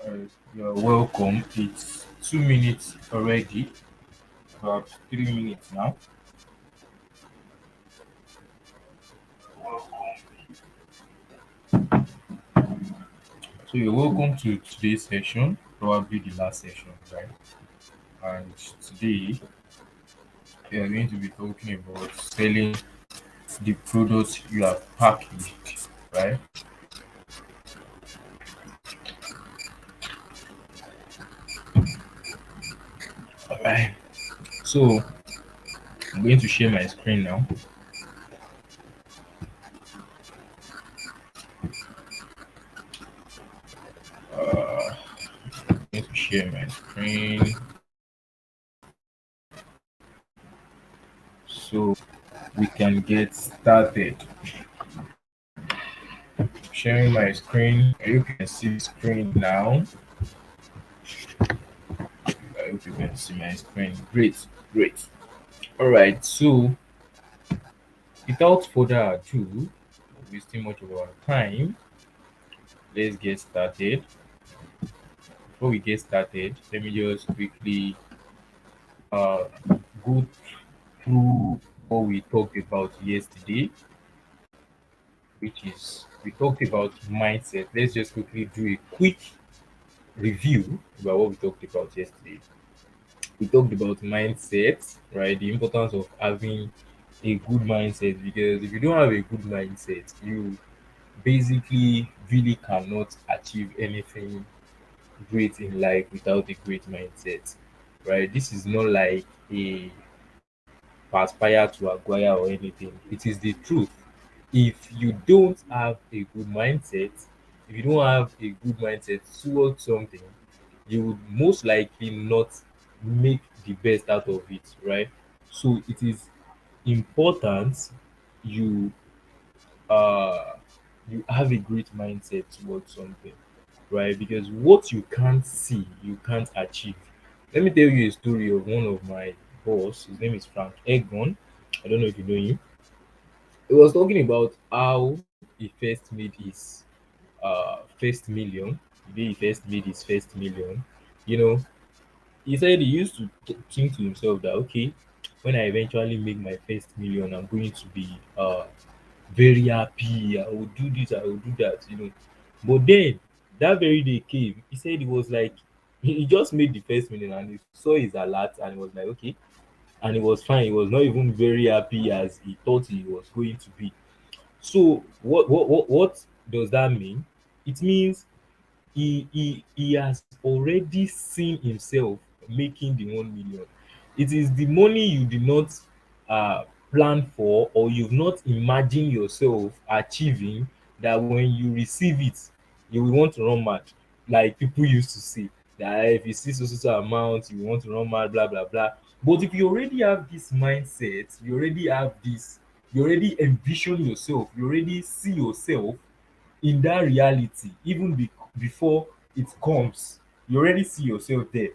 Uh, you're welcome. It's 2 minutes already, about 3 minutes now. So you're welcome to today's session, probably the last session, right? And today we are going to be talking about selling the products you have packaged, right? Alright. So I'm going to share my screen now. I'm going to share my screen so we can get started. Sharing my screen. You can see the screen now. I hope you can see my screen. Great, great. All right. So, without further ado, wasting much of our time, let's get started. Before we get started, let me just quickly uh go through what we talked about yesterday, which is we talked about mindset. Let's just quickly do a quick review about what we talked about yesterday. We talked about mindset, right? The importance of having a good mindset, because if you don't have a good mindset, you basically really cannot achieve anything great in life without a great mindset, right? This is not like a aspire to acquire or anything. It is the truth. If you don't have a good mindset, if you don't have a good mindset towards something, you would most likely not make the best out of it, right? So it is important you uh you have a great mindset towards something, right? Because what you can't see, you can't achieve. Let me tell you a story of one of my boss. His name is Frank Egon. I don't know if you know him. He was talking about how he first made his first million. The day he first made his first million, you know, he said he used to think to himself that okay, when I eventually make my first million, I'm going to be very happy. I will do this, I will do that, you know. But then that very day came, he said it was like he just made the first million and he saw his alert and he was like, okay, and it was fine. He was not even very happy as he thought he was going to be. So what does that mean? It means he has already seen himself making the 1 million. It is the money you did not uh plan for, or you've not imagined yourself achieving, that when you receive it you will want to run mad. Like people used to say that if you see so amount you want to run mad, blah blah blah. But if you already have this mindset, you already have this, you already envision yourself, you already see yourself in that reality, even before it comes, you already see yourself there.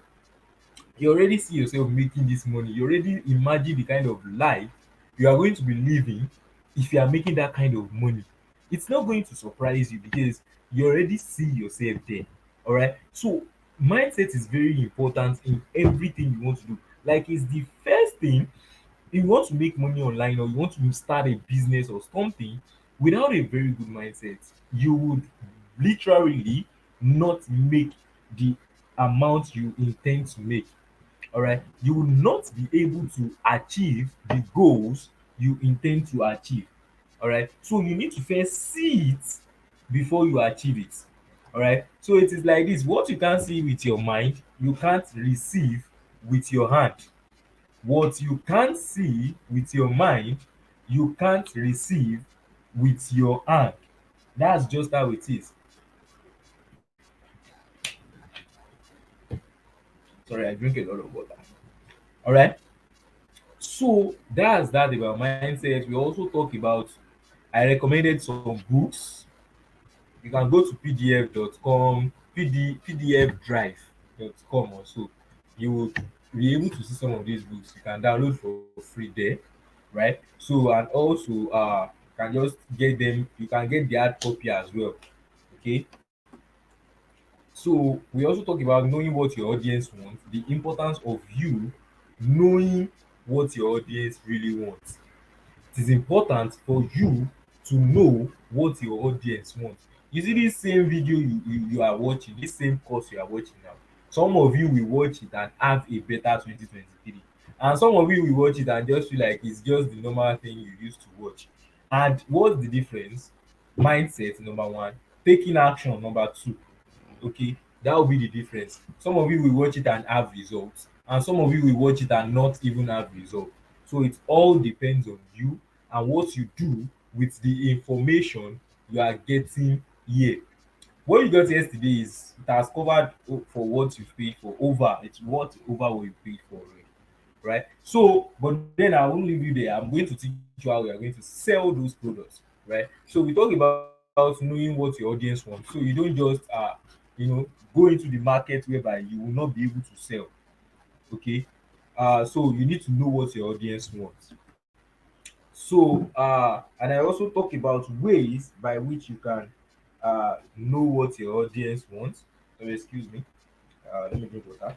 You already see yourself making this money. You already imagine the kind of life you are going to be living if you are making that kind of money. It's not going to surprise you because you already see yourself there. All right. So mindset is very important in everything you want to do. Like it's the first thing. If you want to make money online or you want to start a business or something, without a very good mindset, you would literally not make the amount you intend to make. All right, you will not be able to achieve the goals you intend to achieve. All right, so you need to first see it before you achieve it. All right, so it is like this: what you can't see with your mind you can't receive with your hand. What you can't see with your mind, you can't receive with your hand. That's just how it is. Sorry, I drink a lot of water. All right. So that's that about mindset. We also talk about, I recommended some books. You can go to pdf.com, pdfdrive.com also. You will be able to see some of these books. You can download for free there, right? So and also you can just get them, you can get the hard copy as well. Okay. So we also talk about knowing what your audience wants, the importance of you knowing what your audience really wants. It is important for you to know what your audience wants. You see this same video you are watching, this same course you are watching now, some of you will watch it and have a better 2023, and some of you will watch it and just feel like it's just the normal thing you used to watch. And what's the difference? Mindset, number one. Taking action, number two. Okay, that will be the difference. Some of you will watch it and have results, and some of you will watch it and not even have results. So it all depends on you and what you do with the information you are getting here. What you got yesterday is it has covered for what you paid for, over it's what over what you paid for already, right? So but then I won't leave you there. I'm going to teach you how we are going to sell those products, right? So we talk about knowing what your audience wants, so you don't just you know go into the market whereby you will not be able to sell. Okay, so you need to know what your audience wants. So and I also talk about ways by which you can know what your audience wants. So excuse me, let me drink water.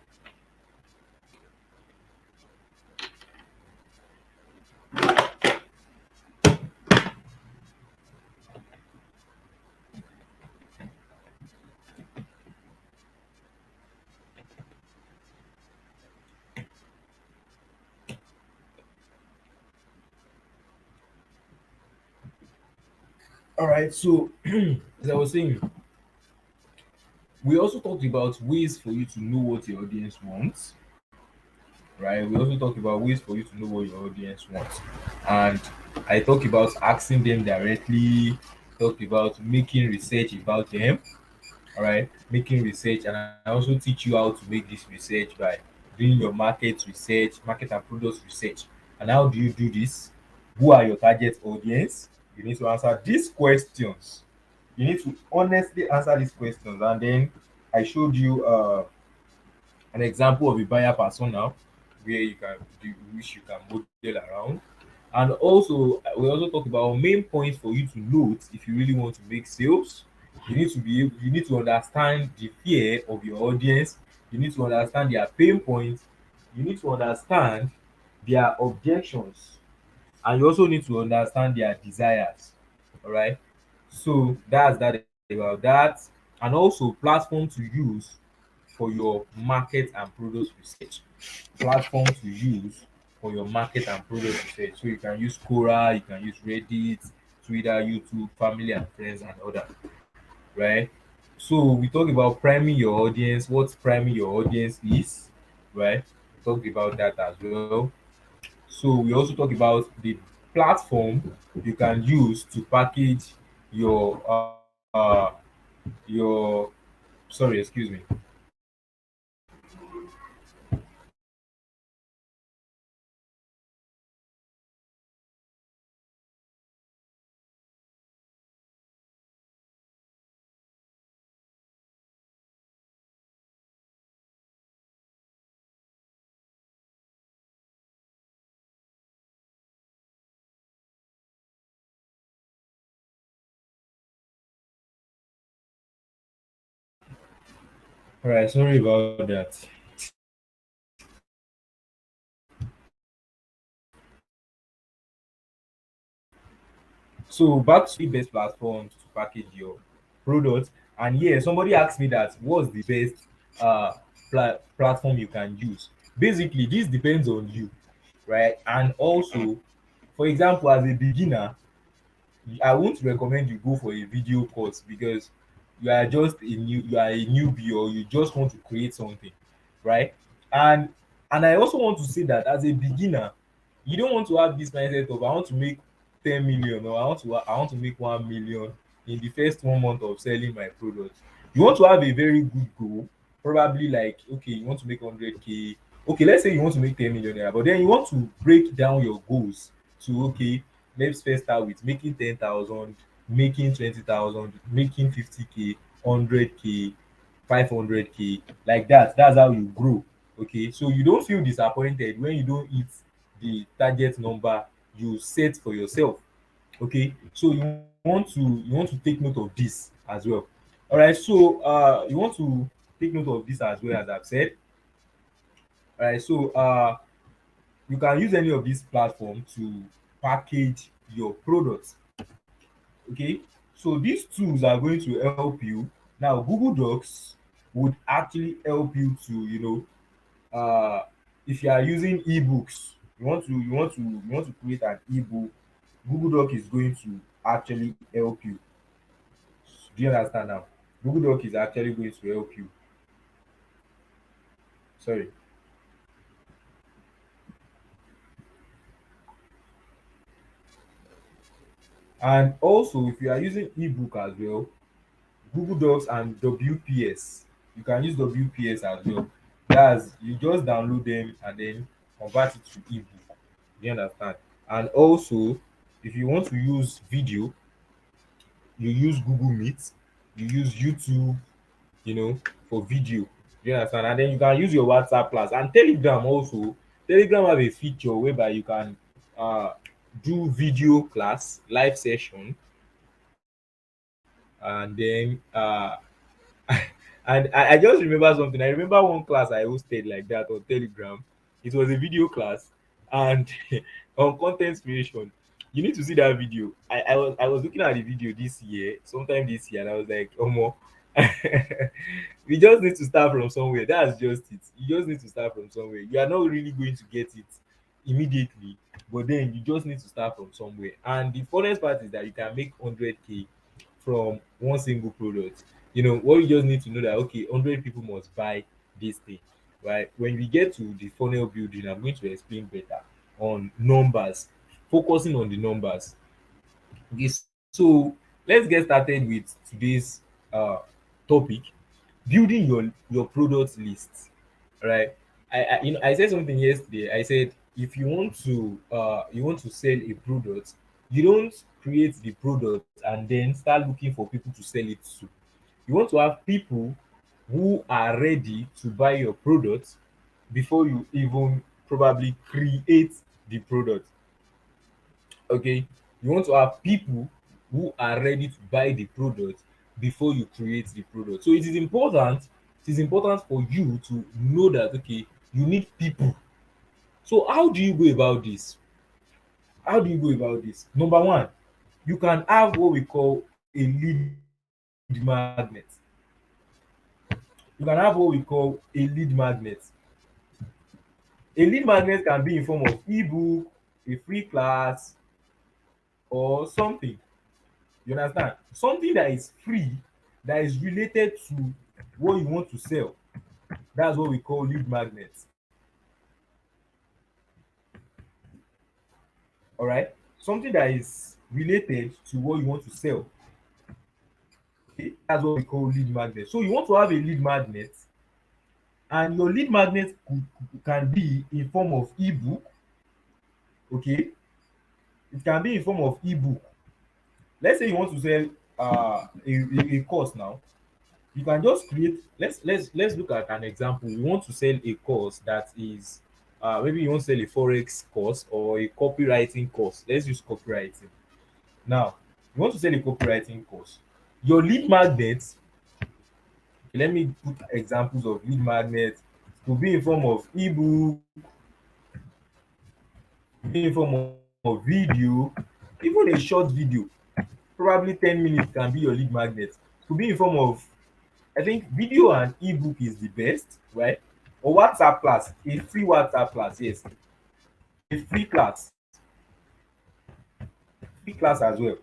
All right, so as I was saying, we also talked about ways for you to know what your audience wants, right? We also talked about ways for you to know what your audience wants. And I talked about asking them directly, talked about making research about them, all right, making research. And I also teach you how to make this research by doing your market research, market and products research. And how do you do this? Who are your target audience? You need to answer these questions. You need to honestly answer these questions. And then I showed you an example of a buyer persona where you can do, which you can model around. And also we also talk about main points for you to note if you really want to make sales. You need to understand the fear of your audience. You need to understand their pain points. You need to understand their objections, and you also need to understand their desires. All right, so that's that about that. And also platform to use for your market and product research. Platform to use for your market and product research. So you can use Quora, you can use Reddit, Twitter, YouTube, family and friends, and other, right? So we talk about priming your audience, what priming your audience is, right? We talked about that as well. So we also talk about the platform you can use to package your your sorry, excuse me. All right, sorry about that. So back to the best platforms to package your product. And yeah, somebody asked me that what's the best platform you can use. Basically, this depends on you, right? And also, for example, as a beginner, I won't recommend you go for a video course because you are a newbie, or you just want to create something, right? And I also want to say that as a beginner, you don't want to have this mindset of I want to make 10 million, or I want to make 1 million in the first 1 month of selling my product. You want to have a very good goal, probably like okay, you want to make 100K. Okay, let's say you want to make 10 million naira, but then you want to break down your goals to okay, let's first start with making 10,000, making 20,000, making 50K, 100K, 500K, like that. That's how you grow. Okay, so you don't feel disappointed when you don't hit the target number you set for yourself. Okay, so you want to take note of this as well. All right, so you want to take note of this as well, as I've said. All right, so you can use any of these platforms to package your products. Okay, so these tools are going to help you. Now Google Docs would actually help you to, if you are using ebooks, you want to create an ebook. Google Doc is going to actually help you. Do you understand now? Google Doc is actually going to help you. Sorry. And also, if you are using ebook as well, Google Docs and WPS, you can use WPS as well. That's, you just download them and then convert it to ebook. Do you understand? And also, if you want to use video, you use Google Meet, you use YouTube, for video. You understand? And then you can use your WhatsApp class and Telegram also. Telegram have a feature whereby you can uh do video class, live session, and then and I just remember something. I remember one class I hosted like that on Telegram. It was a video class, and on content creation. You need to see that video. I was looking at the video this year, sometime this year, and I was like, oh more. We just need to start from somewhere. That's just it. You just need to start from somewhere. You are not really going to get it immediately, but then you just need to start from somewhere. And the funnest part is that you can make 100K from one single product. What you just need to know that, okay, 100 people must buy this thing, right? When we get to the funnel building, I'm going to explain better on numbers, focusing on the numbers. Okay, so let's get started with today's uh topic: building your product list. Right? I said something yesterday. I said, if you want to sell a product, you don't create the product and then start looking for people to sell it to. You want to have people who are ready to buy your product before you even probably create the product. Okay, you want to have people who are ready to buy the product before you create the product. So it is important for you to know that, okay, you need people. So how do you go about this? Number one, you can have what we call a lead magnet. A lead magnet can be in form of ebook, a free class, or something. You understand? Something that is free, that is related to what you want to sell. That's what we call lead magnets. All right? Something that is related to what you want to sell. Okay? That's what we call lead magnet. So you want to have a lead magnet, and your lead magnet can be in form of ebook. Okay? It can be in form of ebook. Let's say you want to sell a course now. You can just create, let's look at an example. You want to sell a course that is, maybe you want to sell a forex course or a copywriting course. Let's use copywriting. Now you want to sell a copywriting course. Your lead magnets, let me put examples of lead magnets, to be in form of ebook, be in form of video, even a short video, probably 10 minutes, can be your lead magnet. To be in form of, I think video and ebook is the best, right? Or WhatsApp class, a free WhatsApp class, yes, a free class as well.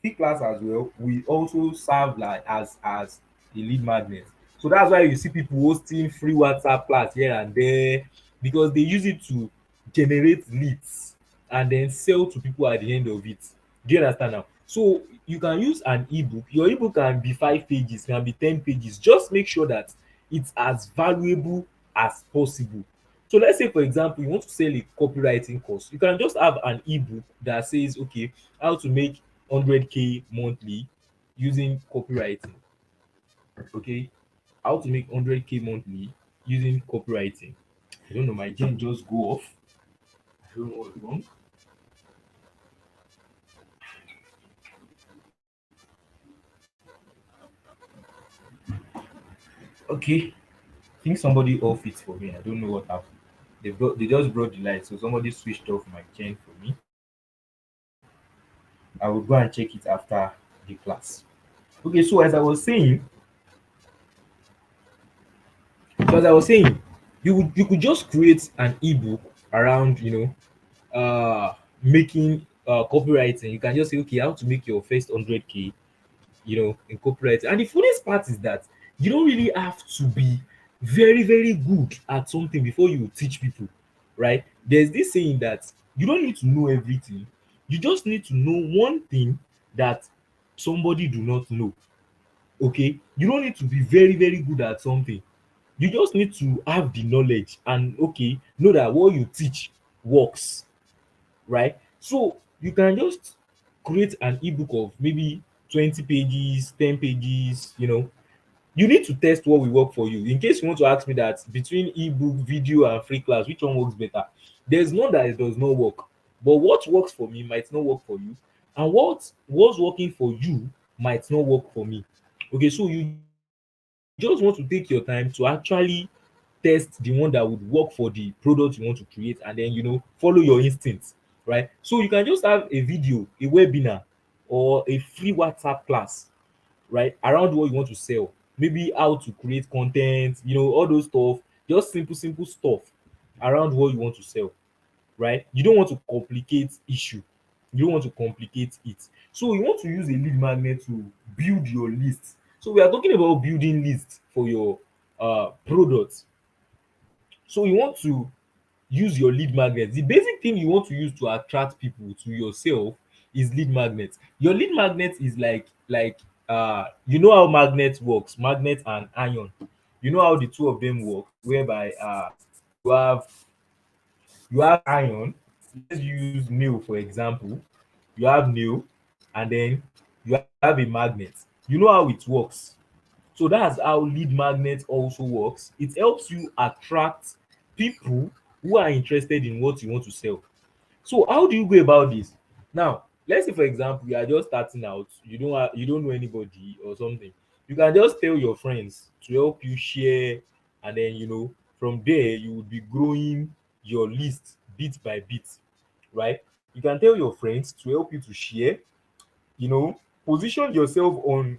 Free class as well will also serve like as a lead magnet. So that's why you see people hosting free WhatsApp class here and there, because they use it to generate leads and then sell to people at the end of it. Do you understand now? So you can use an ebook. Your ebook can be 5 pages, can be 10 pages. Just make sure that it's as valuable as possible. So let's say, for example, you want to sell a copywriting course. You can just have an ebook that says, okay, how to make 100K monthly using copywriting. Okay, how to make 100K monthly using copywriting. I don't know, my gen just go off. I don't know what's wrong. Okay, I think somebody off it for me. I don't know what happened. They just brought the light, so somebody switched off my chain for me. I will go and check it after the class. Okay, so as I was saying, you could just create an ebook around making copywriting. You can just say, okay, how to make your first 100K, in copywriting. And the funniest part is that you don't really have to be very, very good at something before you teach people, right? There's this saying that you don't need to know everything. You just need to know one thing that somebody do not know. Okay, you don't need to be very, very good at something. You just need to have the knowledge and, okay, know that what you teach works, right? So you can just create an ebook of maybe 20 pages, 10 pages. You need to test what will work for you. In case you want to ask me that between ebook, video, and free class, which one works better? There's none that it does not work. But what works for me might not work for you. And what was working for you might not work for me. Okay, so you just want to take your time to actually test the one that would work for the product you want to create, and then follow your instincts, right? So you can just have a video, a webinar, or a free WhatsApp class, right, around what you want to sell. Maybe how to create content, all those stuff. Just simple stuff around what you want to sell, right? You don't want to complicate issue. You don't want to complicate it. So you want to use a lead magnet to build your list. So we are talking about building lists for your products. So you want to use your lead magnet. The basic thing you want to use to attract people to yourself is lead magnet. Your lead magnet is you know how magnet works, magnet and iron. You know how the two of them work, whereby you have you have iron. Let's use nail for example. You have nail, and then you have a magnet. You know how it works. So that's how lead magnet also works. It helps you attract people who are interested in what you want to sell. So how do you go about this? Now, let's say for example, you are just starting out, you don't know anybody or something. You can just tell your friends to help you share, and then from there you will be growing your list bit by bit, right? You can tell your friends to help you to share, position yourself on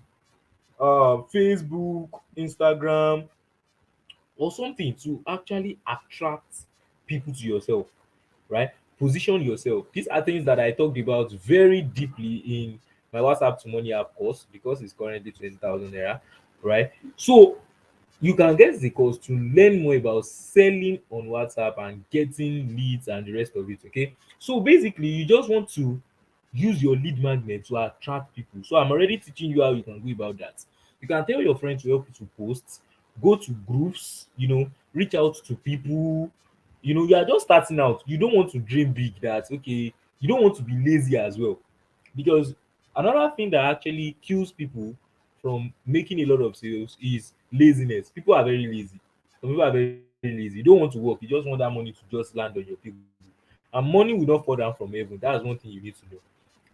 Facebook, Instagram, or something to actually attract people to yourself, right? Position yourself. These are things that I talked about very deeply in my WhatsApp to Money app course, because it's currently 20,000 naira, right? So you can get the course to learn more about selling on WhatsApp and getting leads and the rest of it. Okay. So basically, you just want to use your lead magnet to attract people. So I'm already teaching you how you can go about that. You can tell your friends to help you to post, go to groups, reach out to people. You are just starting out. You don't want to dream big, that okay, you don't want to be lazy as well. Because another thing that actually kills people from making a lot of sales is laziness. People are very lazy. Some people are very lazy. You don't want to work, you just want that money to just land on your table. And money will not fall down from heaven. That's one thing you need to know.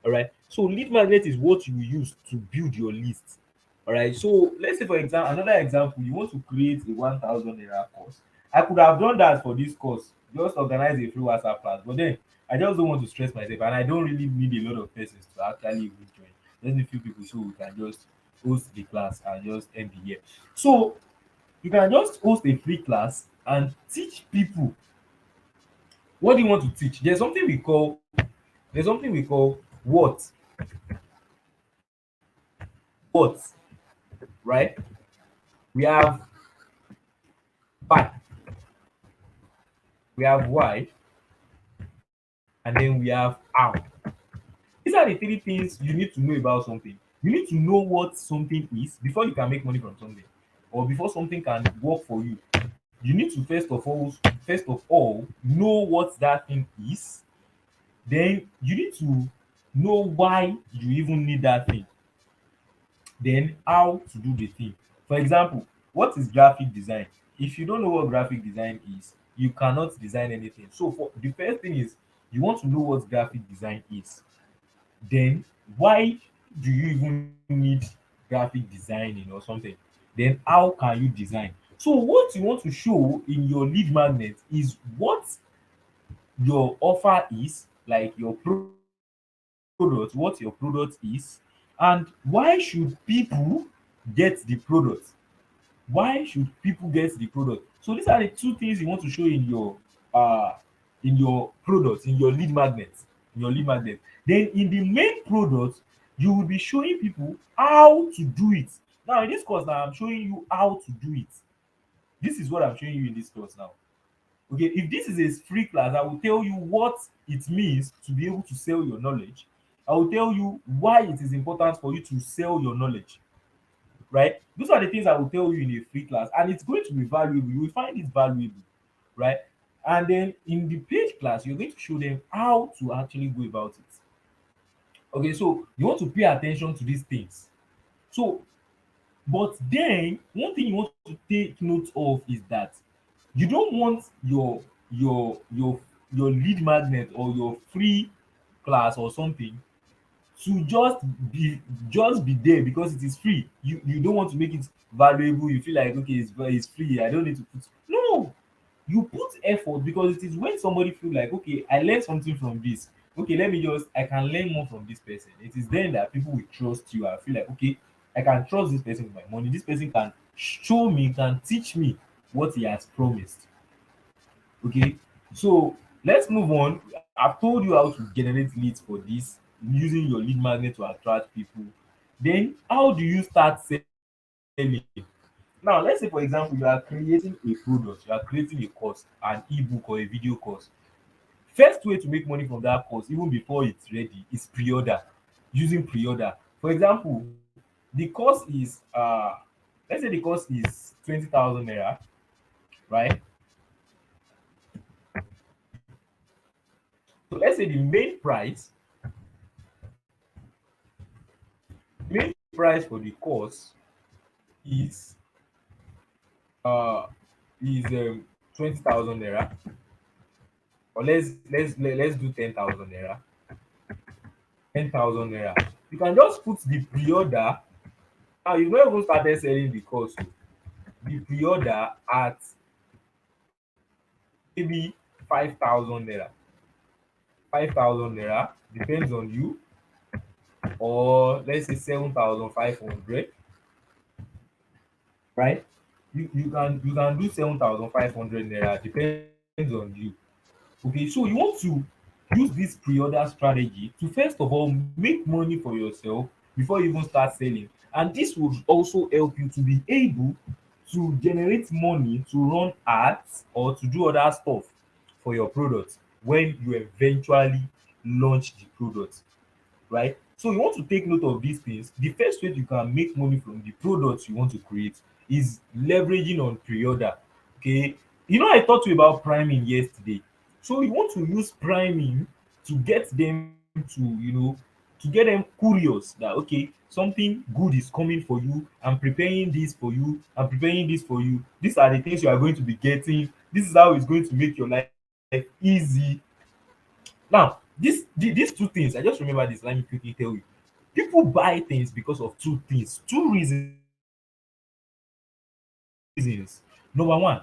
All right. So lead magnet is what you will use to build your list. All right. So let's say for example, another example, you want to create a 1,000 naira course. I could have done that for this course, just organize a free WhatsApp class. But then I just don't want to stress myself, and I don't really need a lot of persons to actually even join. Just need a few people so we can just host the class and just end the year. So you can just host a free class and teach people. What do you want to teach? There's something we call what, right? We have why, and then we have how. These are the three things you need to know about something. You need to know what something is before you can make money from something, or before something can work for you. You need to first of all know what that thing is. Then you need to know why you even need that thing. Then how to do the thing. For example, what is graphic design? If you don't know what graphic design is, you cannot design anything. So for the first thing is, you want to know what graphic design is. Then why do you even need graphic designing or something? then how can you design. So what you want to show in your lead magnet is what your offer is, like your product, what your product is, and why should people get the product. Why should people get the product? So these are the two things you want to show uh in your product, in your lead magnet, in your lead magnet. Then in the main product, you will be showing people how to do it. Now in this course now, I'm showing you how to do it. This is what I'm showing you in this course now. Okay, if this is a free class, I will tell you what it means to be able to sell your knowledge. I will tell you why it is important for you to sell your knowledge, right? Those are the things I will tell you in a free class, and it's going to be valuable. You will find it valuable, right? And then in the paid class, you're going to show them how to actually go about it. Okay, so you want to pay attention to these things. So, but then one thing you want to take note of is that you don't want your lead magnet or your free class or something to be just be there because it is free. You don't want to make it valuable. You feel like, okay, it's free, I don't need to put. No, you put effort because it is when somebody feel like, okay, I learned something from this, okay, let me just, I can learn more from this person. It is then that people will trust you and feel like, okay, I can trust this person with my money. This person can show me, can teach me what he has promised. Okay, so let's move on. I've told you how to generate leads for this using your lead magnet to attract people. Then how do you start selling? Now let's say for example you are creating a product, you are creating a course, an ebook or a video course. First way to make money from that course even before it's ready is pre-order. Using pre-order, for example, the course is let's say the course is 20,000 naira, right? So let's say the main price for the course is uh is 20,000 naira, or let's do 10,000 naira. 10,000 naira. You can just put the pre-order. Now you've not even started selling the course. Oh. The pre-order at maybe 5,000 naira. 5,000 naira depends on you, or let's say 7,500, right? You can do 7,500 naira, depends on you. Okay, so you want to use this pre-order strategy to first of all make money for yourself before you even start selling. And this would also help you to be able to generate money to run ads or to do other stuff for your product when you eventually launch the product, right? So you want to take note of these things. The first way you can make money from the products you want to create is leveraging on pre-order. Okay, I talked to you about priming yesterday. So you want to use priming to get them to get them curious that, okay, something good is coming for you. I'm preparing this for you. I'm preparing this for you. These are the things you are going to be getting. This is how it's going to make your life easy. Now, these two things, I just remember this. Let me quickly tell you. People buy things because of two things, two reasons. Number one,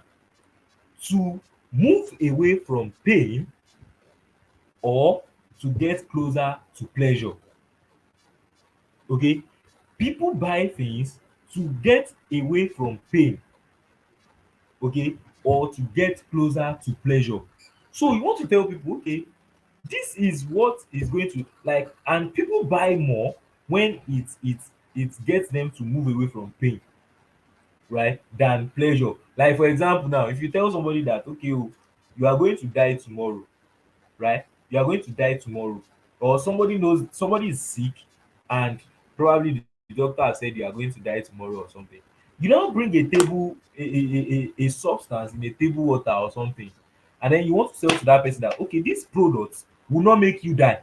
to move away from pain or to get closer to pleasure. Okay, people buy things to get away from pain, okay, or to get closer to pleasure. So you want to tell people, okay, this is what is going to like, and people buy more when it gets them to move away from pain, right, than pleasure. Like for example, now if you tell somebody that, okay, oh, you are going to die tomorrow, right, you are going to die tomorrow, or somebody knows somebody is sick, and probably the doctor has said you are going to die tomorrow or something. You now bring a table a substance in a table water or something, and then you want to sell to that person that, okay, this product will not make you die.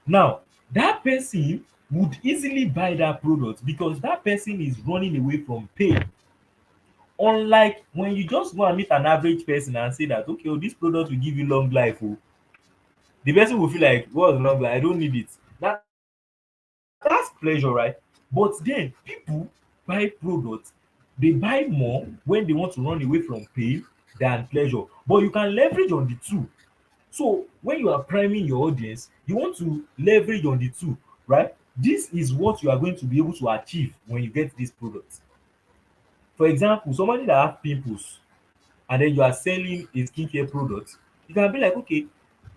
Now that person would easily buy that product because that person is running away from pain. Unlike when you just go and meet an average person and say that, okay, oh, this product will give you long life, oh, the person will feel like, what's long life, I don't need it. That's pleasure, right? But then people buy products, they buy more when they want to run away from pain than pleasure. But you can leverage on the two. So when you are priming your audience, you want to leverage on the two, right? This is what you are going to be able to achieve when you get this product. For example, somebody that have pimples and then you are selling a skincare product, you can be like, okay,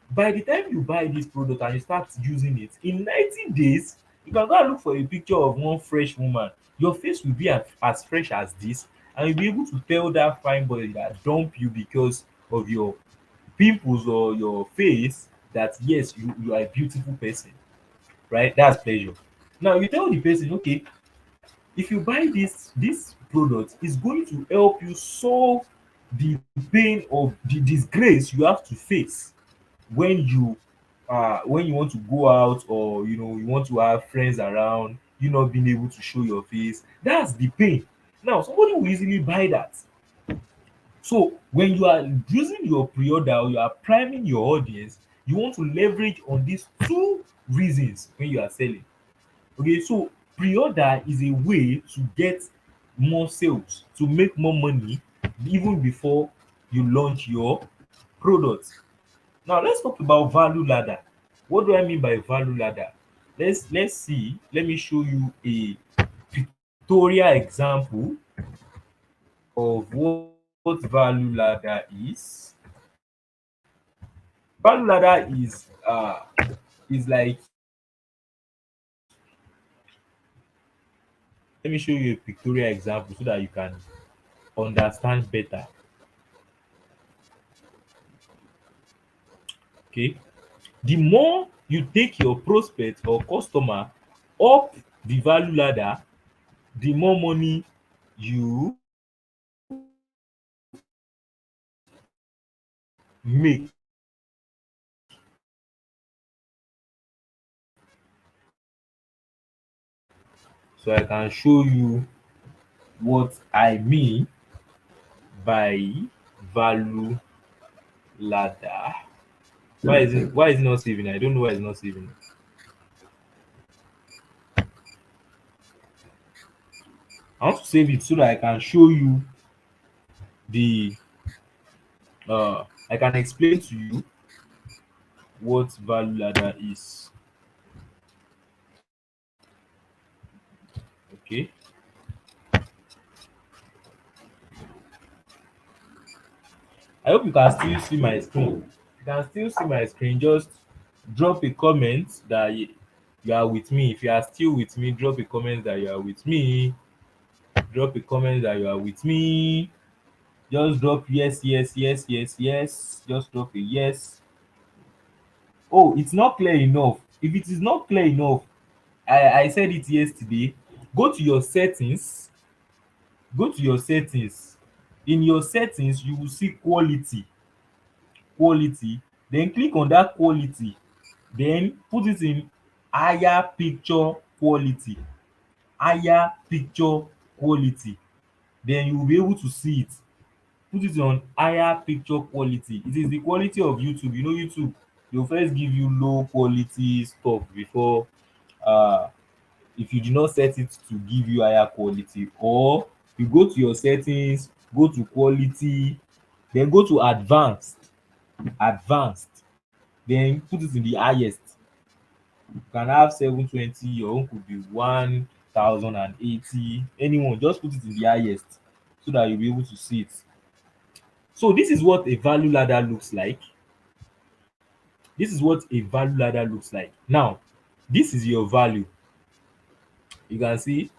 by the time you buy this product and you start using it, in 90 days, you can go and look for a picture of one fresh woman. Your face will be as fresh as this, and you'll be able to tell that fine boy that dump you because of your pimples or your face that yes, you are a beautiful person, right? That's pleasure. Now you tell the person, okay, if you buy this product, it's going to help you solve the pain of the disgrace you have to face when you want to go out, or you want to have friends around, you not being able to show your face. That's the pain. Now somebody will easily buy that. So when you are using your pre-order or you are priming your audience, you want to leverage on these two reasons when you are selling. Okay, so pre-order is a way to get more sales, to make more money even before you launch your product. Now let's talk about value ladder. What do I mean by value ladder? Let's see. Let me show you a pictorial example of what value ladder is. Value ladder is like, let me show you a pictorial example so that you can understand better. Okay, the more you take your prospect or customer up the value ladder, the more money you make. So I can show you what I mean by value ladder. Why is it not saving? I don't know why it's not saving. I want to save it so that I can show you the I can explain to you what value ladder is. Okay. I hope you can still see my screen. You can still see my screen. Just drop a comment that you are with me. If you are still with me, drop a comment that you are with me. Drop a comment that you are with me. Just drop yes, yes, yes, yes, yes. Just drop a yes. Oh, it's not clear enough. If it is not clear enough, I said it yesterday. Go to your settings. Go to your settings. In your settings, you will see quality. Quality. Then click on that quality. Then put it in higher picture quality. Higher picture quality. Then you will be able to see it. Put it on higher picture quality. It is the quality of YouTube. You know, YouTube, they'll first give you low quality stuff before, uh if you do not set it to give you higher quality. Or you go to your settings, go to quality, then go to advanced, then put it in the highest. You can have 720, your own could be 1080, anyone, just put it in the highest so that you'll be able to see it. So this is what a value ladder looks like. This is what a value ladder looks like. Now, this is your value. You can see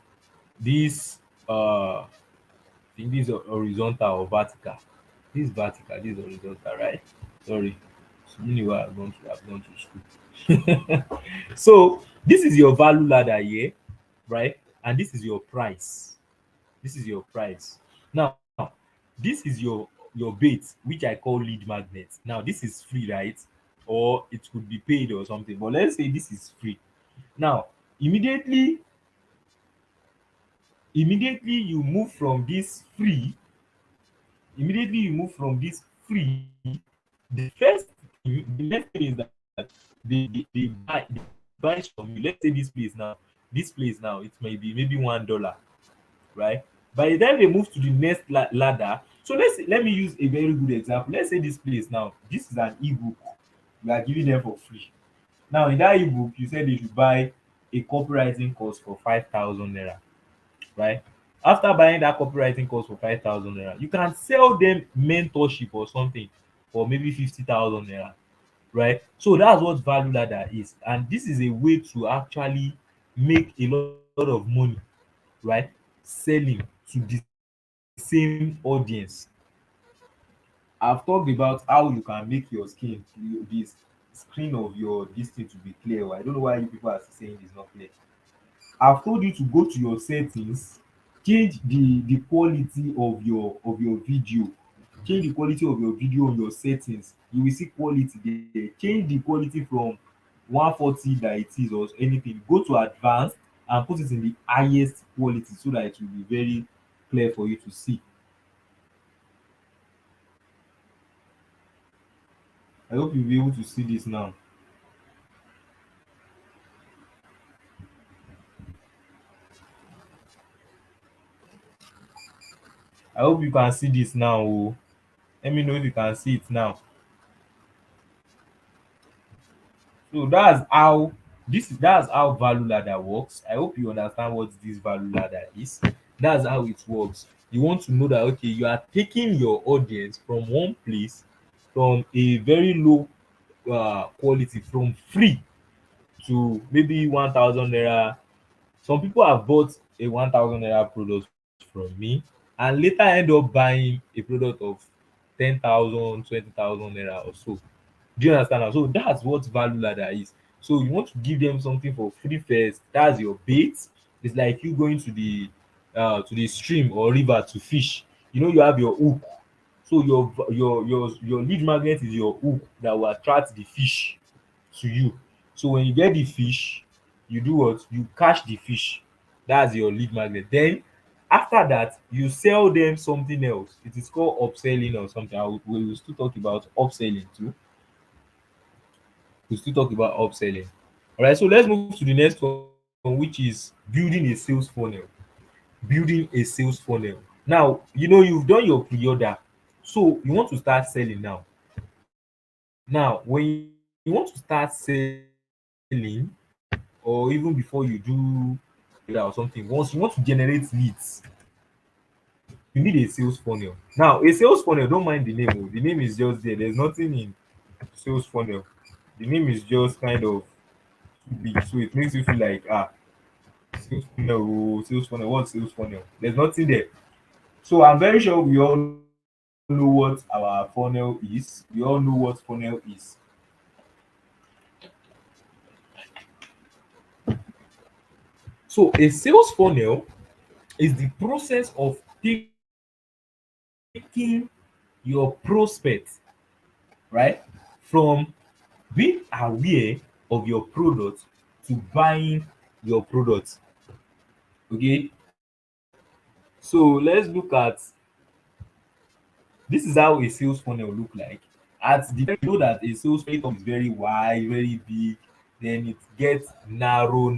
this, I think this is horizontal or vertical. This is vertical, this is horizontal, right? Sorry. So anyway, I've gone to school. So this is your value ladder here, right? And this is your price. This is your price. Now, this is your bait, which I call lead magnet. Now, this is free, right? Or it could be paid or something. But let's say this is free. Now, immediately, immediately you move from this free, immediately you move from this free, the first thing, the next thing is that they buy from you. Let's say this place now, it may be maybe $1. right? By the time they move to the next ladder, so let me use a very good example. Let's say this place now, this is an ebook we are giving them for free. Now in that ebook, you said they should buy a copywriting course for 5,000 naira, right? After buying that copywriting course for 5,000 naira, you can sell them mentorship or something for maybe 50,000 naira, right? So that's what value ladder is, and this is a way to actually make a lot of money, right? Selling to the same audience. I've talked about how you can make your skin, this screen of your this thing to be clear. I don't know why you people are saying it's not clear. I've told you to go to your settings, change the quality of your video, change the quality of your video on your settings. You will see quality there. Change the quality from 140 that it is or anything. Go to advanced and put it in the highest quality so that it will be very clear for you to see. I hope you'll be able to see this now. I hope you can see this now. Oh. Let me know if you can see it now. So that's how value ladder works. I hope you understand what this value ladder is. That's how it works. You want to know that okay, you are taking your audience from one place, from a very low quality, from free to maybe 1,000 naira. Some people have bought a 1,000 naira product from me and later end up buying a product of 10,000, 20,000 naira or so. Do you understand now? So that's what value ladder is. So you want to give them something for free first. That's your bait. It's like you going to the stream or river to fish. You know you have your hook. So your lead magnet is your hook that will attract the fish to you. So when you get the fish, you do what? You catch the fish. That's your lead magnet. Then after that, you sell them something else. It is called upselling or something. We will still talk about upselling too. We'll still talk about upselling. All right, so let's move to the next one, which is building a sales funnel. Building a sales funnel. Now, you know, you've done your pre order, so you want to start selling now. Now, when you want to start selling, or even before you do order or something, once you want to generate leads, you need a sales funnel. Now, a sales funnel, don't mind the name, oh, the name is just there, there's nothing in sales funnel. The name is just kind of too big, so it makes you feel like sales funnel, oh, sales funnel, what sales funnel? There's nothing there. So I'm very sure we all know what our funnel is. We all know what funnel is. So a sales funnel is the process of taking your prospect, right, from being aware of your product to buying your product. Okay, so let's look at this is how a sales funnel look like. At the very you know that a sales funnel is very wide, very big, then it gets narrow.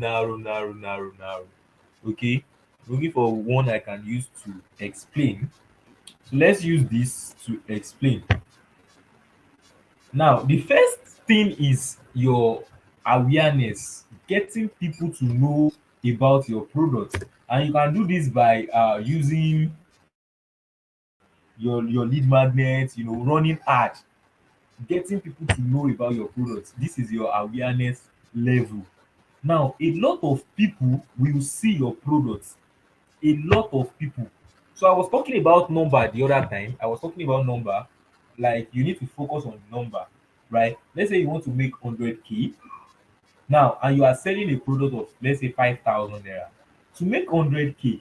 Okay, looking for one I can use to explain. So let's use this to explain. Now, the first thing is your awareness, getting people to know about your product. And you can do this by using your lead magnet, you know, running ad, getting people to know about your product. This is your awareness level. Now, a lot of people will see your product. A lot of people. So I was talking about number the other time. I was talking about number. Like you need to focus on the number, right? Let's say you want to make 100K now, and you are selling a product of let's say 5,000 naira. To make 100K,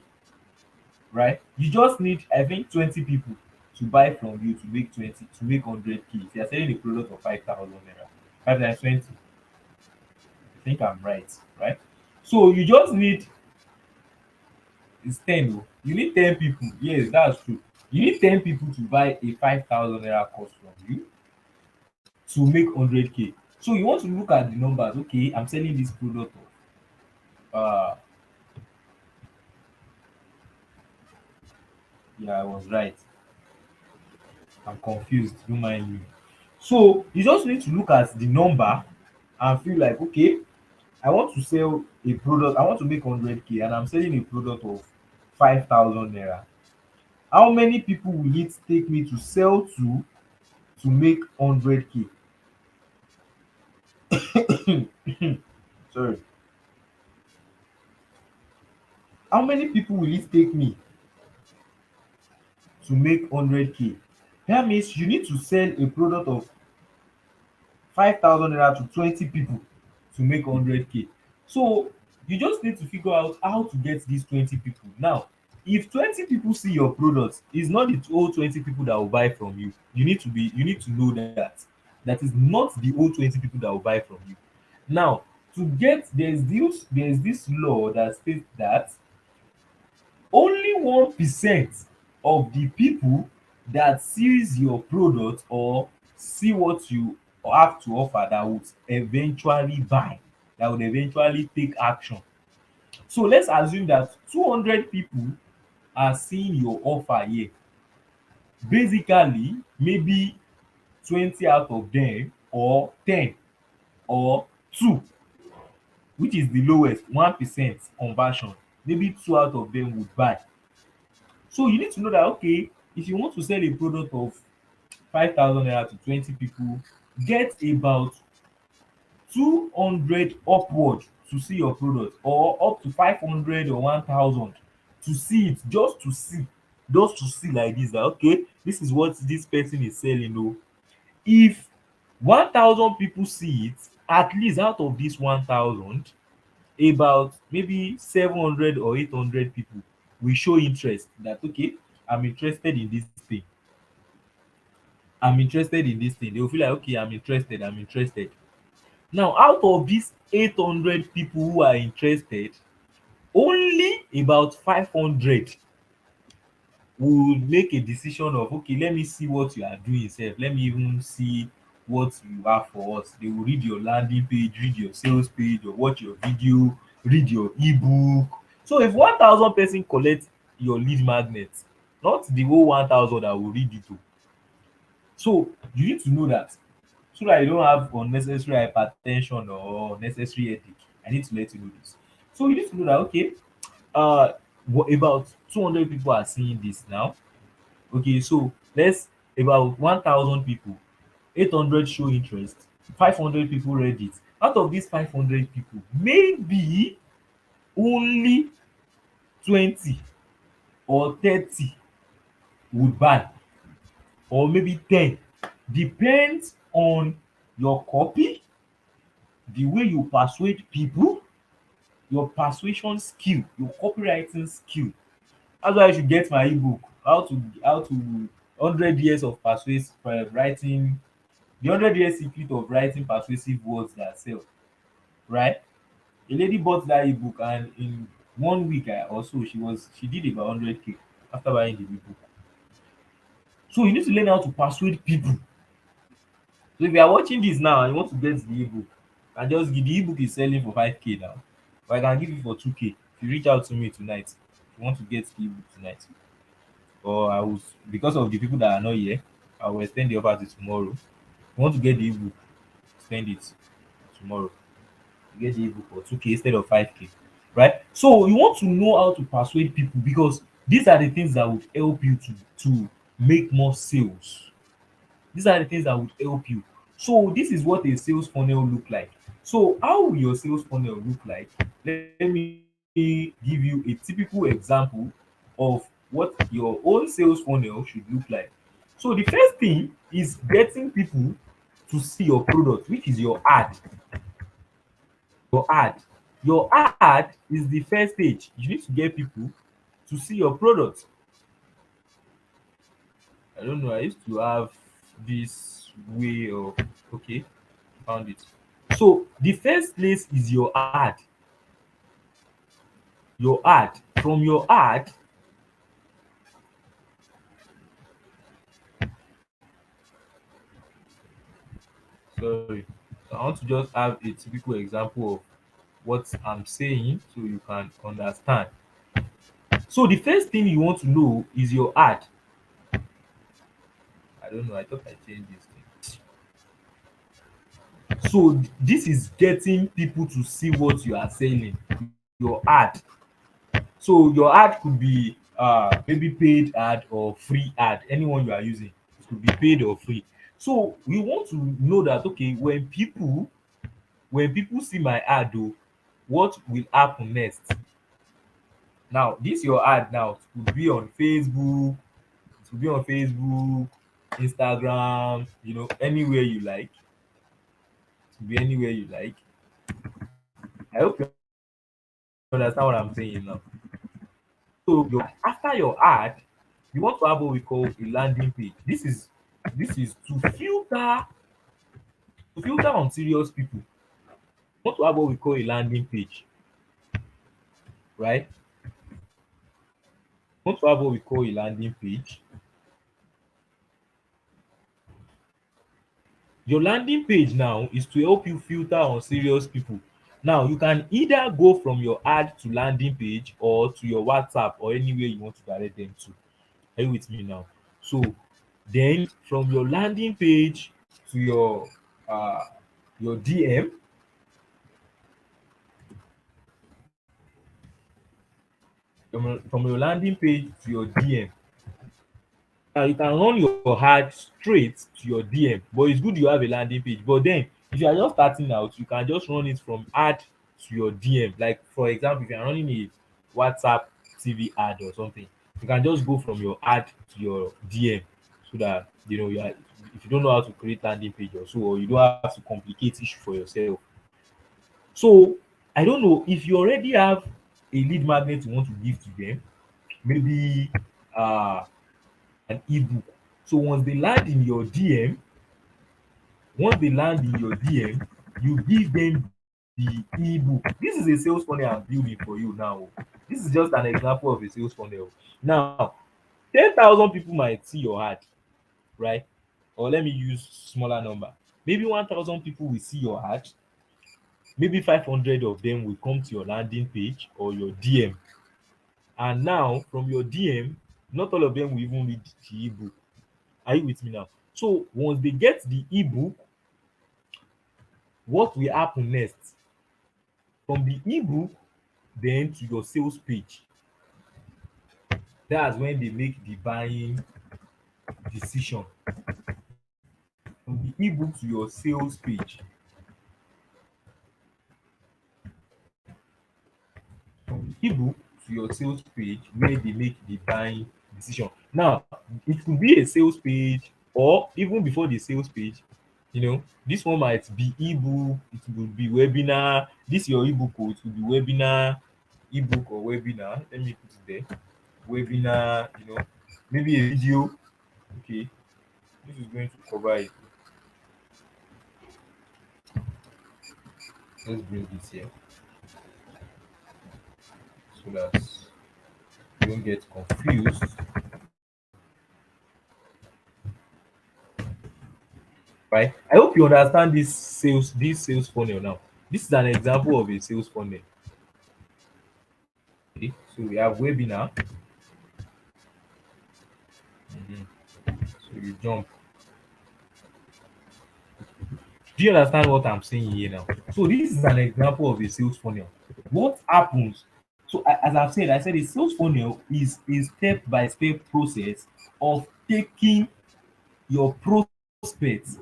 right? You just need I think 20 people to buy from you to make 100K. If you are selling a product of 5,000 naira, 5 times 20. I think I'm right? So you just need it's 10 oh. You need 10 people. Yes, that's true. You need 10 people to buy a 5,000 naira course from you to make 100K. So you want to look at the numbers. Okay, I'm selling this product of Yeah, I was right. I'm confused. Don't mind me. So you just need to look at the number and feel like, okay, I want to sell a product. I want to make 100K, and I'm selling a product of 5,000 naira. How many people will it take me to sell to make 100K? Sorry. How many people will it take me to make 100K? That means you need to sell a product of 5,000 naira to 20 people to make 100K. So you just need to figure out how to get these 20 people. Now, if 20 people see your product, it's not the whole 20 people that will buy from you. You need to know that that is not the whole 20 people that will buy from you. Now, to get there's this law that states that only 1% of the people that sees your product or see what you have to offer that would eventually buy, that would eventually take action. So let's assume that 200 people are seeing your offer here. Basically, maybe 20 out of them, or 10, or 2, which is the lowest, 1% conversion, maybe 2 out of them would buy. So you need to know that, okay, if you want to sell a product of 5,000 naira to 20 people, get about 200 upward to see your product, or up to 500 or 1,000 to see it, just to see like this, that okay, this is what this person is selling. Oh, if 1,000 people see it, at least out of this 1,000, about maybe 700 or 800 people will show interest, that okay, I'm interested in this thing. I'm interested in this thing. They will feel like, okay, I'm interested. Now, out of these 800 people who are interested, only about 500 will make a decision of, okay, let me see what you are doing sef. Let me even see what you have for us. They will read your landing page, read your sales page, or watch your video, read your ebook. So if 1,000 person collect your lead magnet, not the whole 1,000 that will read it o. So you need to know that, so that you don't have unnecessary hypertension or unnecessary headache. I need to let you know this. So you need to know that, okay, uh about 200 people are seeing this now. Okay, so let's, about 1,000 people, 800 show interest, 500 people read it. Out of these 500 people, maybe only 20 or 30 would buy, or maybe 10. Depends on your copy, the way you persuade people, your persuasion skill, your copywriting skill. That's why you should get my ebook, how to 100 years of persuasive writing, the 100 years secret of writing persuasive words that sell. Right? A lady bought that ebook, and in 1 week or so, she did about 100K after buying the ebook. So you need to learn how to persuade people. So if you are watching this now and you want to get the ebook, and just give, the ebook is selling for 5K now, but I can give you for 2K if you reach out to me tonight. If you want to get the ebook tonight, or I will, because of the people that are not here, I will extend the offer to tomorrow. If you want to get the ebook, spend it tomorrow. You get the ebook for 2K instead of 5K. Right? So you want to know how to persuade people, because these are the things that would help you to make more sales. These are the things that would help you. So this is what a sales funnel look like. So how will your sales funnel look like? Let me give you a typical example of what your own sales funnel should look like. So the first thing is getting people to see your product, which is your ad. Your ad. Your ad is the first stage. You need to get people to see your product. I don't know. I used to have this way of, okay, found it. So the first place is your ad. Your ad. From your ad, sorry. I want to just have a typical example of what I'm saying so you can understand. So the first thing you want to know is your ad. I don't know. I thought I changed this thing. So this is getting people to see what you are selling, your ad. So your ad could be maybe paid ad or free ad, anyone you are using. It could be paid or free. So we want to know that, okay, when people see my ad oh, what will happen next? Now this your ad now could be on Facebook, it could be on Facebook, Instagram, anywhere you like. It could be anywhere you like. I hope you understand what I'm saying now. So after your ad, you want to have what we call a landing page. This is to filter on serious people. You want to have what we call a landing page, right? You want to have what we call a landing page. Your landing page now is to help you filter on serious people. Now you can either go from your ad to landing page or to your WhatsApp or anywhere you want to direct them to. Are you with me now? So then from your landing page to your DM, from your landing page to your DM. Now you can run your ad straight to your DM, but it's good you have a landing page. But then if you are just starting out, you can just run it from ad to your DM. Like for example, if you are running a WhatsApp TV ad or something, you can just go from your ad to your DM, so that if you don't know how to create landing page or so, or you don't have to complicate issue for yourself. So I don't know if you already have a lead magnet you want to give to them, maybe uh an ebook. So once they land in your DM, you give them the ebook. This is a sales funnel I'm building for you now. This is just an example of a sales funnel. Now, 10,000 people might see your ad, right? Or let me use smaller number. Maybe 1,000 people will see your ad. Maybe 500 of them will come to your landing page or your DM. And now, from your DM, not all of them will even read the ebook. Are you with me now? So once they get the ebook, what will happen next? From the ebook, then to your sales page. That's when they make the buying decision. From the ebook to your sales page. From the ebook to your sales page, where they make the buying decision. Now, it could be a sales page, or even before the sales page, this one might be ebook, it could be webinar. This your ebook, it could be webinar, ebook or webinar. Let me put it there. Webinar, maybe a video. Okay, this is going to cover it. Let's bring this here so that you don't get confused. Right? I hope you understand this sales funnel now. This is an example of a sales funnel. Okay, so we have webinar. Mhm. So you jump. Do you understand what I'm saying here now? So this is an example of a sales funnel. What happens? So as I've said, I said a sales funnel is a step-by-step process of taking your prospects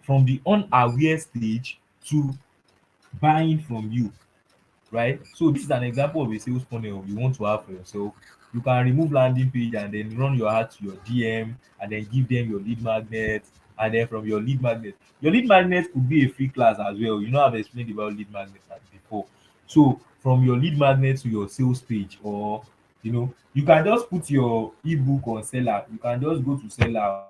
from the unaware stage to buying from you, right? So this is an example of a sales funnel you want to have for yourself. You can remove landing page and then run your ad to your DM and then give them your lead magnet. And then from your lead magnet could be a free class as well. I've explained about lead magnet before. So from your lead magnet to your sales page, or you can just put your ebook on seller. You can just go to seller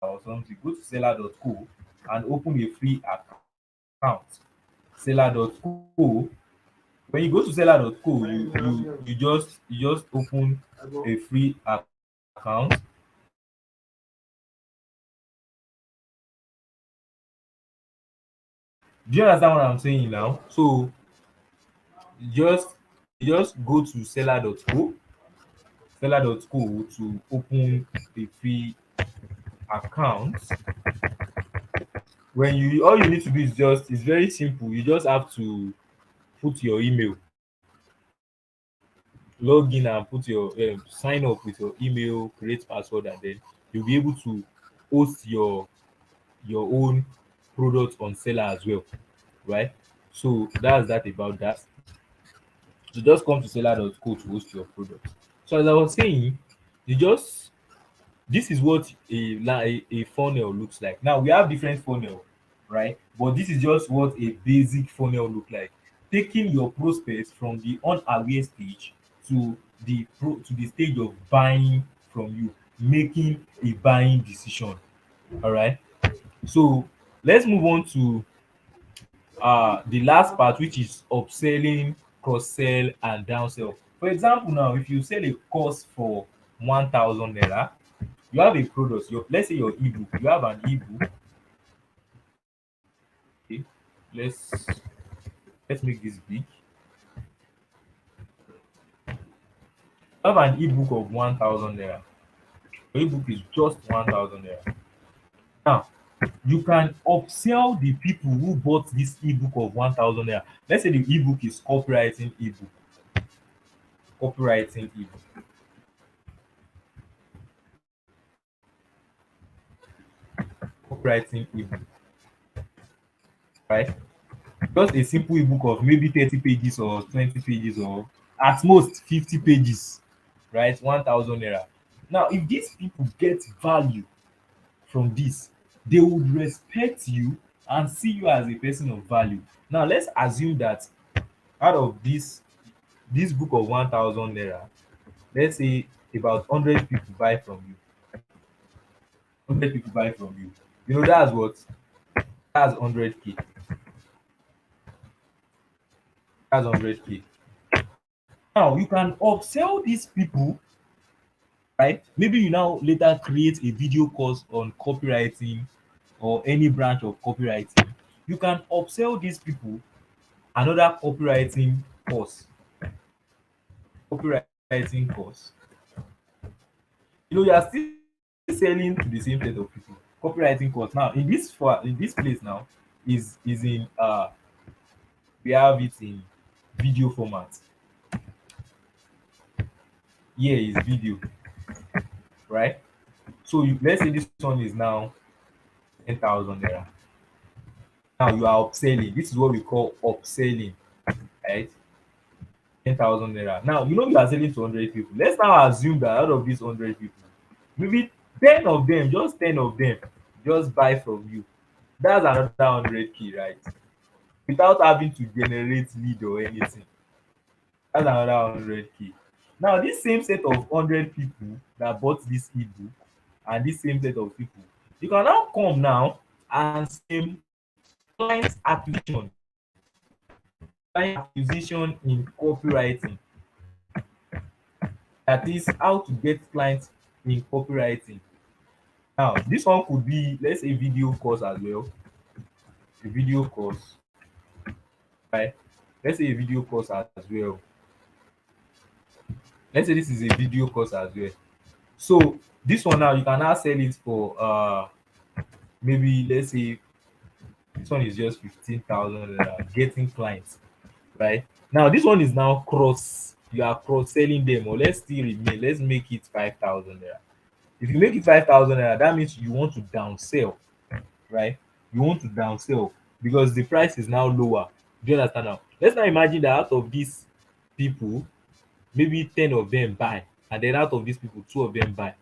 or something. Go to seller.co and open a free account. Seller.co. When you go to seller.co, you just open a free account. Do you understand what I'm saying now? So you just you just go to seller.co, seller.co to open a free account. When you all you need to do is just it's very simple. You just have to put your email, log in and put your sign up with your email, create password, and then you'll be able to host your own product on seller as well, right? So that's that about that. So just come to seller.co to host your product. So as I was saying, you just this is what a funnel looks like. Now we have different funnel, right? But this is just what a basic funnel look like. Taking your prospects from the unaware stage to the stage of buying from you, making a buying decision. All right. So let's move on to the last part, which is upselling, cross sell, and downsell. For example, now if you sell a course for 1,000 naira, you have a product, let's say your ebook, you have an ebook. Okay, let's let's make this big. You have an ebook of 1,000 naira. Your ebook is just 1,000 naira. Now you can upsell the people who bought this ebook of 1,000 naira. Let's say the ebook is copywriting ebook, copywriting ebook, right? Just a simple ebook of maybe 30 pages or 20 pages or at most 50 pages, right? 1,000 naira. Now if these people get value from this, they would respect you and see you as a person of value. Now let's assume that out of this book of 1,000 naira, let's say about 100 people buy from you. 100 people buy from you. You know that's what? That's 100k. That's 100k. Now you can upsell these people, right? Maybe you now later create a video course on copywriting or any branch of copywriting. You can upsell these people another copywriting course. You are still selling to the same set of people. Copywriting course. Now in this place now is in we have it in video format. Here is video, right? So let's say this one is now 10,000 naira. Now you are upselling. This is what we call upselling, right? 10,000 naira. Now you know you are selling to 100 people. Let's now assume that out of these 100 people, maybe 10 of them, just 10 of them, just buy from you. That's another 100k, right? Without having to generate lead or anything. That's another 100k. Now this same set of 100 people that bought this ebook and this same set of people, you can now come now and same client acquisition, in copywriting. That is how to get clients in copywriting. Now this one could be, let's say, video course as well. A video course, right? Let's say a video course as well. Let's say this is a video course as well. So this one now you can now sell it for maybe let's say this one is just 15,000 getting clients, right? Now this one is now you are cross selling them, or let's make it 5,000 naira. If you make it 5,000 naira, that means you want to downsell, right? You want to downsell because the price is now lower. Do you understand now? Let's now imagine that out of these people, maybe 10 of them buy, and then out of these people, 2 of them buy.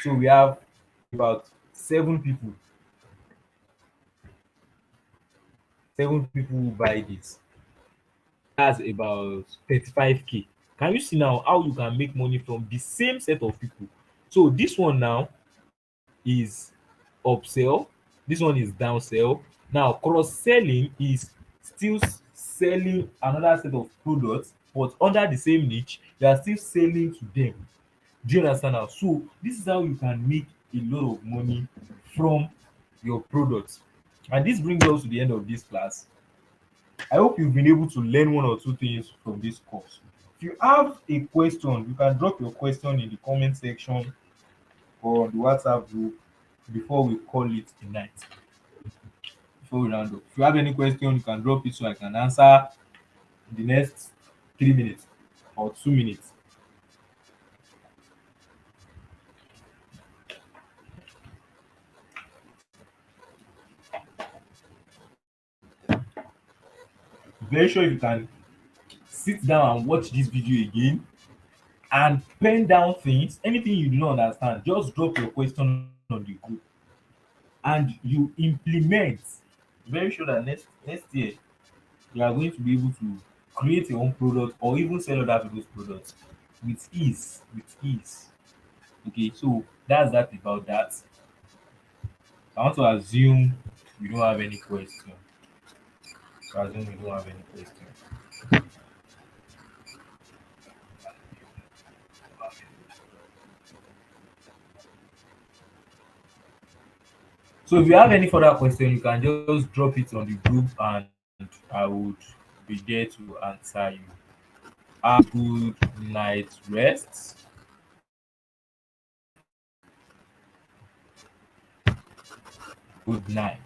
So we have about 7 people. 7 people who buy this. That's about 35k. Can you see now how you can make money from the same set of people? So this one now is upsell, this one is downsell. Now cross selling is still selling another set of products, but under the same niche you are still selling to them. Do you understand now? So this is how you can make a lot of money from your products. And this brings us to the end of this class. I hope you've been able to learn one or two things from this course. you have a question, you can drop your question in the comment section or the WhatsApp group before we call it a night. Before we round up, if you have any question, you can drop it so I can answer in the next 3 minutes or 2 minutes. Very sure you can sit down and watch this video again and pen down things. Anything you do not understand, just drop your question on the group and you implement. Very sure that next year you are going to be able to create your own product or even sell other people's products with ease. With ease. Okay, so that's that about that. I want to assume you don't have any question. I assume you don't have any question. So if you have any further question, you can just drop it on the group and I would be there to answer you. Have a good night rest. Good night.